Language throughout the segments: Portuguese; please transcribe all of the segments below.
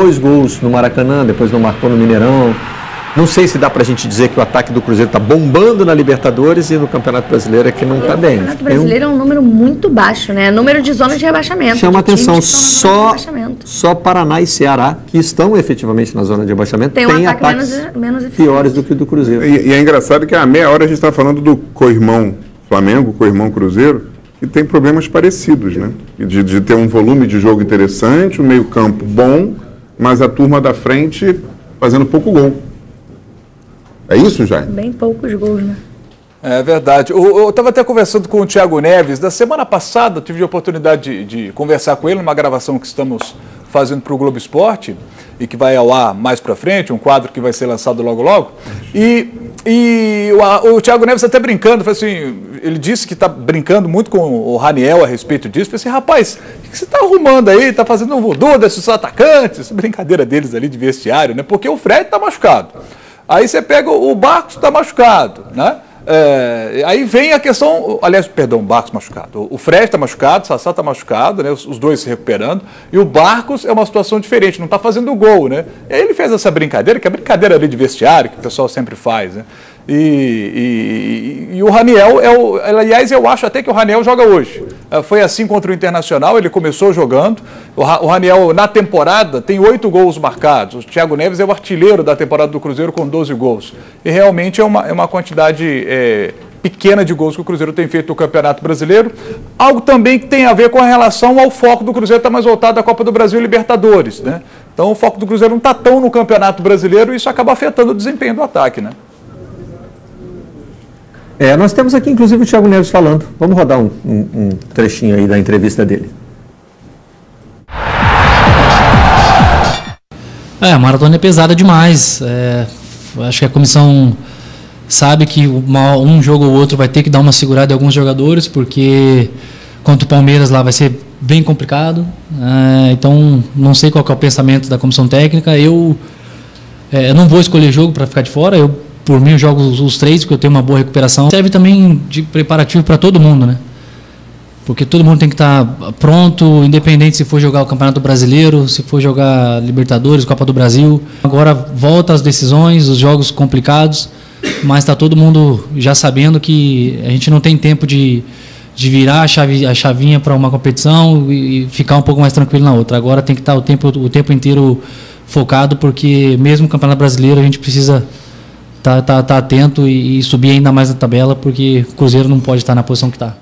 2 gols no Maracanã, depois não marcou no Mineirão. Não sei se dá pra gente dizer que o ataque do Cruzeiro está bombando na Libertadores e no Campeonato Brasileiro é que não está bem. O Campeonato Brasileiro é um número muito baixo, né? Número de zonas de rebaixamento. Chama atenção, só Paraná e Ceará, que estão efetivamente na zona de rebaixamento, tem ataques menos piores do que o do Cruzeiro. E é engraçado que há meia hora a gente está falando do co-irmão Flamengo, co-irmão Cruzeiro, que tem problemas parecidos, né? De ter um volume de jogo interessante, um meio-campo bom, mas a turma da frente fazendo pouco gol. É isso, Jair? Bem poucos gols, né? É verdade. Eu estava até conversando com o Thiago Neves. Da semana passada, eu tive a oportunidade de conversar com ele numa gravação que estamos fazendo para o Globo Esporte e que vai ao ar mais para frente, um quadro que vai ser lançado logo logo. E o Thiago Neves até brincando, assim, ele disse que está brincando muito com o Raniel a respeito disso. Falei assim, rapaz, o que você está arrumando aí? Está fazendo um voodoo desses atacantes? Brincadeira deles ali de vestiário, né? Porque o Fred está machucado. Aí você pega o Barcos, está machucado, né? Aí vem a questão, aliás, perdão, o Barcos machucado. O Fred está machucado, o Sassá está machucado, né? Os dois se recuperando. E o Barcos é uma situação diferente, não está fazendo gol, né? E aí ele fez essa brincadeira, que é a brincadeira ali de vestiário, que o pessoal sempre faz, né? E o Raniel, aliás, eu acho até que o Raniel joga hoje. Foi assim contra o Internacional, ele começou jogando. O Raniel, na temporada, tem 8 gols marcados. O Thiago Neves é o artilheiro da temporada do Cruzeiro com 12 gols. E realmente é uma quantidade pequena de gols que o Cruzeiro tem feito no Campeonato Brasileiro. Algo também que tem a ver com a relação ao foco do Cruzeiro estar mais voltado à Copa do Brasil e Libertadores, né? Então o foco do Cruzeiro não está tão no Campeonato Brasileiro e isso acaba afetando o desempenho do ataque, né? Nós temos aqui, inclusive, o Thiago Neves falando. Vamos rodar um trechinho aí da entrevista dele. A maratona é pesada demais. Acho que a comissão sabe que um jogo ou outro vai ter que dar uma segurada em alguns jogadores, porque contra o Palmeiras lá vai ser bem complicado. Então, não sei qual que é o pensamento da comissão técnica. Eu não vou escolher jogo para ficar de fora. Por mim, eu jogo os 3, porque eu tenho uma boa recuperação. Serve também de preparativo para todo mundo, né? Porque todo mundo tem que estar pronto, independente se for jogar o Campeonato Brasileiro, se for jogar Libertadores, Copa do Brasil. Agora volta as decisões, os jogos complicados, mas está todo mundo já sabendo que a gente não tem tempo de virar a chavinha para uma competição e ficar um pouco mais tranquilo na outra. Agora tem que estar o tempo inteiro focado, porque mesmo no Campeonato Brasileiro a gente precisa tá atento e subir ainda mais na tabela, porque o Cruzeiro não pode estar na posição que está.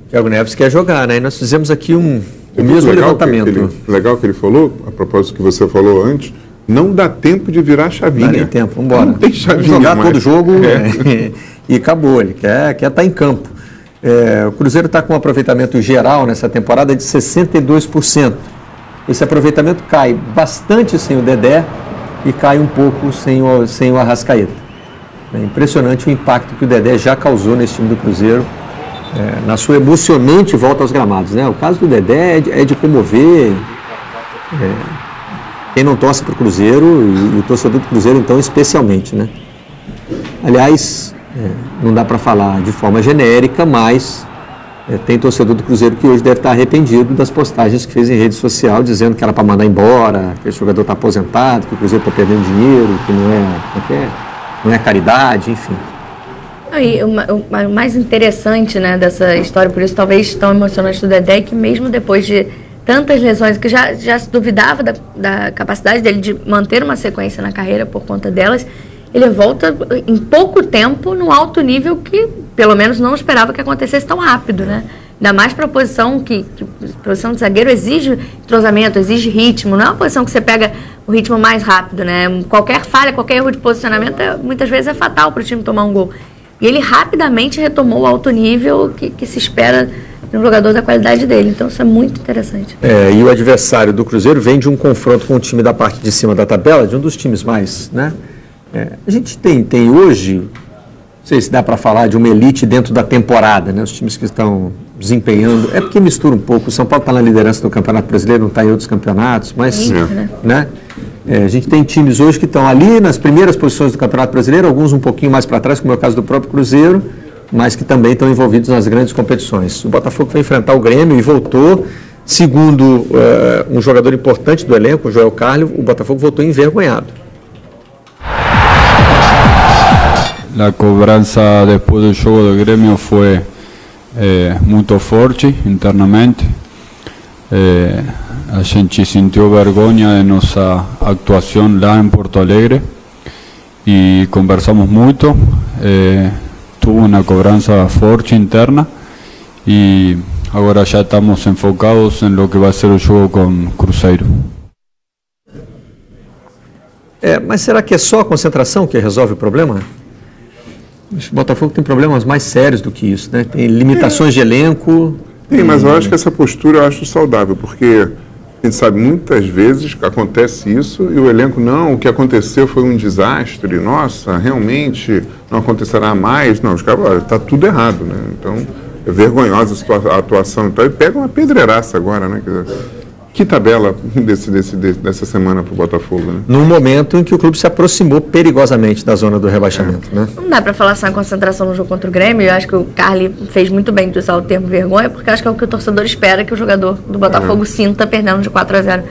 Thiago Neves quer jogar, né? E nós fizemos aqui o mesmo levantamento. Legal que ele falou, a propósito que você falou antes, não dá tempo de virar chavinha. Não dá nem tempo, vamos embora. Não tem chavinha, vamos jogar todo jogo e acabou. Ele quer estar em campo. O Cruzeiro está com um aproveitamento geral nessa temporada de 62%. Esse aproveitamento cai bastante sem o Dedé e cai um pouco sem o Arrascaeta. É impressionante o impacto que o Dedé já causou nesse time do Cruzeiro, na sua emocionante volta aos gramados, né? O caso do Dedé é de comover quem não torce para o Cruzeiro e o torcedor do Cruzeiro, então, especialmente, né? Aliás, não dá para falar de forma genérica, mas tem torcedor do Cruzeiro que hoje deve estar arrependido das postagens que fez em rede social, dizendo que era para mandar embora, que o jogador está aposentado, que o Cruzeiro está perdendo dinheiro, que não é caridade, enfim. E o mais interessante, né, dessa história, por isso talvez tão emocionante do Dedé, é que mesmo depois de tantas lesões, que já se duvidava da capacidade dele de manter uma sequência na carreira por conta delas, ele volta em pouco tempo no alto nível que, pelo menos, não esperava que acontecesse tão rápido, né? Ainda mais para a posição que a posição de zagueiro exige entrosamento, exige ritmo. Não é uma posição que você pega o ritmo mais rápido, né? Qualquer falha, qualquer erro de posicionamento, muitas vezes é fatal para o time tomar um gol. E ele rapidamente retomou o alto nível que se espera de um jogador da qualidade dele. Então, isso é muito interessante. E o adversário do Cruzeiro vem de um confronto com o time da parte de cima da tabela, de um dos times mais, né? A gente tem hoje, não sei se dá para falar de uma elite dentro da temporada, né? Os times que estão desempenhando, porque mistura um pouco, o São Paulo está na liderança do Campeonato Brasileiro, não está em outros campeonatos, mas né? A gente tem times hoje que estão ali nas primeiras posições do Campeonato Brasileiro, alguns um pouquinho mais para trás, como é o caso do próprio Cruzeiro, mas que também estão envolvidos nas grandes competições. O Botafogo vai enfrentar o Grêmio e voltou Segundo um jogador importante do elenco, o Joel Carli, o Botafogo voltou envergonhado. A cobrança depois do jogo do Grêmio foi muito forte internamente. A gente sentiu vergonha de nossa atuação lá em Porto Alegre e conversamos muito. Tuvo uma cobrança forte interna e agora já estamos enfocados em lo que vai ser o jogo com Cruzeiro. Mas será que é só a concentração que resolve o problema? O Botafogo tem problemas mais sérios do que isso, né? Tem limitações de elenco. Sim, mas eu acho que essa postura eu acho saudável, porque a gente sabe muitas vezes que acontece isso e o elenco, não, o que aconteceu foi um desastre, nossa, realmente não acontecerá mais. Não, os caras, está tudo errado, né? Então, é vergonhosa a atuação e tal, e pega uma pedreiraça agora, né? Que tabela dessa semana para o Botafogo, né? Num momento em que o clube se aproximou perigosamente da zona do rebaixamento, né? Não dá para falar só em concentração no jogo contra o Grêmio. Eu acho que o Carli fez muito bem de usar o termo vergonha, porque acho que é o que o torcedor espera que o jogador do Botafogo sinta perdendo de 4-0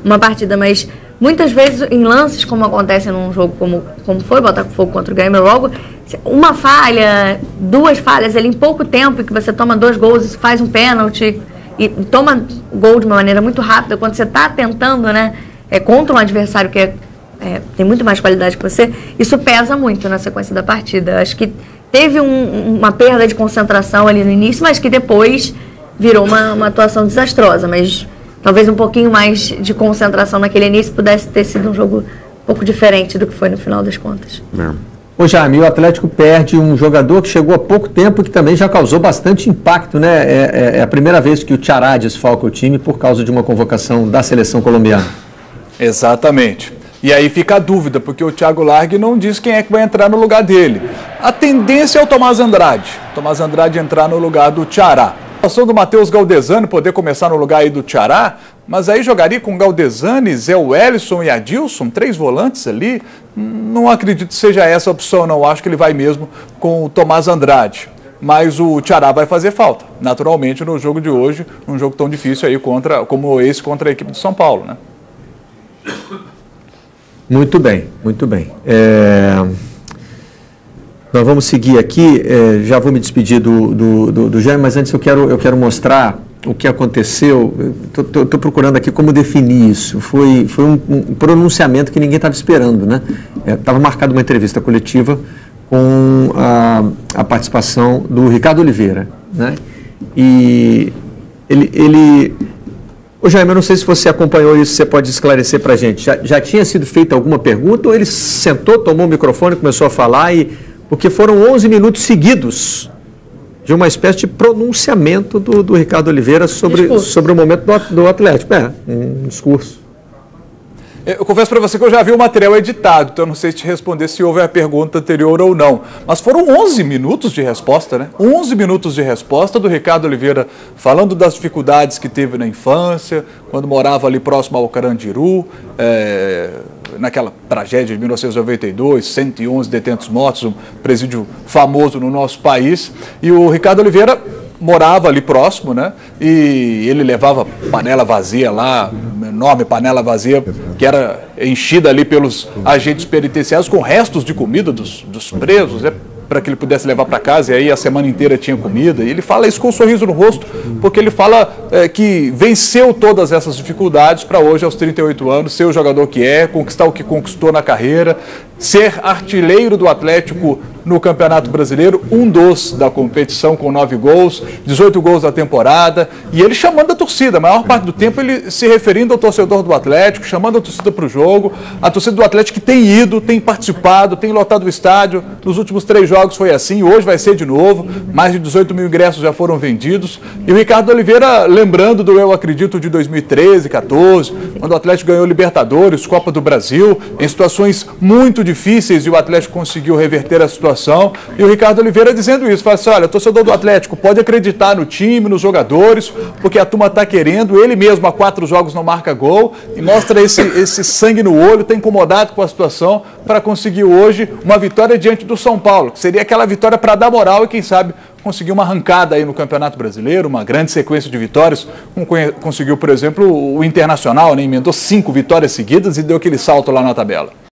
uma partida. Mas muitas vezes em lances, como acontece num jogo como foi o Botafogo contra o Grêmio, logo uma falha, 2 falhas ali em pouco tempo, que você toma 2 gols e faz um pênalti e toma gol de uma maneira muito rápida, quando você está tentando, né, contra um adversário que tem muito mais qualidade que você, isso pesa muito na sequência da partida. Acho que teve uma perda de concentração ali no início, mas que depois virou uma atuação desastrosa. Mas talvez um pouquinho mais de concentração naquele início pudesse ter sido um jogo um pouco diferente do que foi no final das contas. Ô Jaime, o Atlético perde um jogador que chegou há pouco tempo e que também já causou bastante impacto, né? É a primeira vez que o Ceará desfalca o time por causa de uma convocação da seleção colombiana. Exatamente. E aí fica a dúvida, porque o Thiago Largue não diz quem é que vai entrar no lugar dele. A tendência é o Tomás Andrade. Tomás Andrade entrar no lugar do Ceará. A situação do Matheus Galdesani poder começar no lugar aí do Ceará, mas aí jogaria com Galdesani, Zé Wellison e Adilson, 3 volantes ali. Não acredito que seja essa a opção, não. Acho que ele vai mesmo com o Tomás Andrade. Mas o Ceará vai fazer falta, naturalmente, no jogo de hoje, um jogo tão difícil aí como esse contra a equipe de São Paulo, né? Muito bem, muito bem. Nós vamos seguir aqui, já vou me despedir do Jaime, mas antes eu quero mostrar o que aconteceu. Estou procurando aqui como definir isso. Foi um pronunciamento que ninguém estava esperando, né? Estava marcada uma entrevista coletiva com a participação do Ricardo Oliveira, né? E ele Ô Jaime, eu não sei se você acompanhou isso, você pode esclarecer para a gente. Já tinha sido feita alguma pergunta ou ele sentou, tomou o microfone, começou a falar porque foram 11 minutos seguidos de uma espécie de pronunciamento do Ricardo Oliveira sobre o momento do Atlético. Um discurso. Eu confesso para você que eu já vi o material editado, então eu não sei te responder se houve a pergunta anterior ou não. Mas foram 11 minutos de resposta, né? 11 minutos de resposta do Ricardo Oliveira falando das dificuldades que teve na infância, quando morava ali próximo ao Carandiru, naquela tragédia de 1992, 111 detentos mortos, um presídio famoso no nosso país. E o Ricardo Oliveira morava ali próximo, né? E ele levava panela vazia lá, uma enorme panela vazia, que era enchida ali pelos agentes penitenciários com restos de comida dos presos, né? Para que ele pudesse levar para casa, e aí a semana inteira tinha comida. E ele fala isso com um sorriso no rosto, porque ele fala que venceu todas essas dificuldades para hoje, aos 38 anos, ser o jogador que conquistar o que conquistou na carreira, ser artilheiro do Atlético no Campeonato Brasileiro, um dos da competição com 9 gols, 18 gols da temporada, e ele chamando a torcida, a maior parte do tempo ele se referindo ao torcedor do Atlético, chamando a torcida para o jogo, a torcida do Atlético que tem ido, tem participado, tem lotado o estádio, nos últimos 3 jogos foi assim, hoje vai ser de novo, mais de 18 mil ingressos já foram vendidos, e o Ricardo Oliveira lembrando do Eu Acredito de 2013, 14, quando o Atlético ganhou Libertadores, Copa do Brasil, em situações muito difíceis, e o Atlético conseguiu reverter a situação situação. E o Ricardo Oliveira dizendo isso, fala assim, olha, torcedor do Atlético pode acreditar no time, nos jogadores, porque a turma está querendo, ele mesmo há 4 jogos não marca gol, e mostra esse sangue no olho, está incomodado com a situação para conseguir hoje uma vitória diante do São Paulo, que seria aquela vitória para dar moral e quem sabe conseguir uma arrancada aí no Campeonato Brasileiro, uma grande sequência de vitórias, como conseguiu, por exemplo, o Internacional, né? Emendou 5 vitórias seguidas e deu aquele salto lá na tabela.